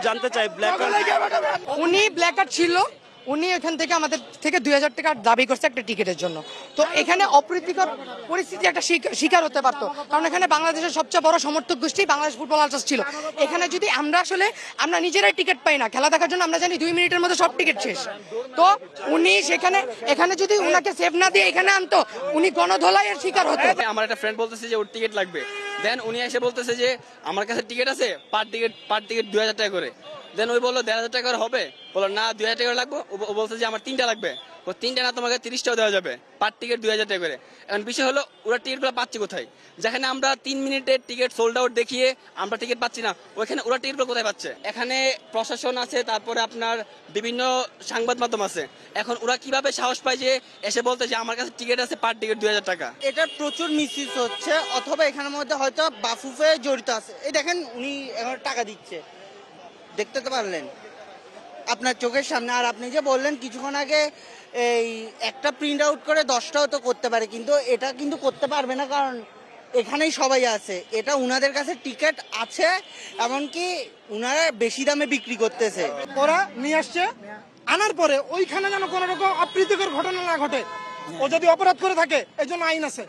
জানতে চাই black card উনি ব্ল্যাক কার্ড ছিল, উনি এখান থেকে আমাদের থেকে 2000 টাকা দাবি করছে একটা টিকিটের জন্য। তো এখানে অপ্রীতিকর পরিস্থিতি একটা শিকার হতে পারতো, কারণ এখানে বাংলাদেশের সবচেয়ে বড় সমর্থক গোষ্ঠী বাংলাদেশ ফুটবল আলট্রাস ছিল। এখানে যদি আমরা নিজেরাই টিকিট পাই না খেলা দেখার জন্য, আমরা জানি 2 মিনিটের মধ্যে সব টিকিট শেষ। তো উনি এখানে যদি উনাকে সেভ না দিয়ে এখানে আনতো, উনি গণধোলাইয়ের শিকার হতো। আমার একটা ফ্রেন্ড বলতেছে যে ওর টিকিট লাগবে, দেন উনি এসে বলতেছে যে আমার কাছে টিকিট আছে, পার টিকিট 2000 টাকা করে। দেন ওই বললো 1500 টাকা করে হবে, বললো না 2000 টাকা লাগবে। ও বলছে যে আমার 3টা লাগবে, ও 3টা না তোমাকে 30 টাকা দেওয়া যাবে, পার টিকিট 2000 টাকা করে। এখন বিষয় হলো ওরা টিকিটগুলো পাচ্ছে কোথায়? যেখানে আমরা 3 মিনিটের টিকিট সোল্ড আউট দেখিয়ে আমরা টিকিট পাচ্ছি না, ওইখানে ওরা টিকিটগুলো কোথায় পাচ্ছে? এখানে প্রশাসন আছে, তারপরে আপনার বিভিন্ন সংবাদ মাধ্যম আছে, এখন ওরা কিভাবে সাহস পায় যে এসে বলতে যে আমার কাছে টিকিট আছে, পার টিকিট 2000 টাকা? এটা প্রচুর মিসইউজ হচ্ছে, অথবা এখানের মধ্যে হয়তো বাফুফে জড়িত আছে। এই দেখেন উনি এখন টাকা দিচ্ছে, দেখতে তো পারলেন আপনার চোখের সামনে। আর আপনি যে বললেন কিছুক্ষণ আগে এই একটা প্রিন্ট আউট করে 10টাও তো করতে পারে, কিন্তু এটা কিন্তু করতে পারবে না, কারণ এখানেই সবাই আছে। এটা উনাদের কাছে টিকিট আছে, এমনকি উনারা বেশি দামে বিক্রি করতেছে। ওরা নিয়ে আসছে, আনার পরে ওইখানে যেন কোনো রকম অপ্রীতিকর ঘটনা না ঘটে। ও যদি অপরাধ করে থাকে, এই জন্য আইন আছে,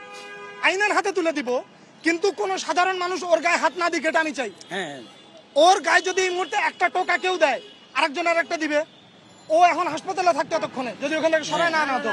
আইনের হাতে তুলে দিব। কিন্তু কোনো সাধারণ মানুষ ওর গায়ে হাত না দিক, এটা আমি চাই। ওর গায়ে যদি এই মুহূর্তে একটা টোকা কেউ দেয়, আরেকজন আরেকটা দিবে। ও এখন হাসপাতালে থাকতে এতক্ষণে, যদি ওখান থেকে সরাই না আনা হতো।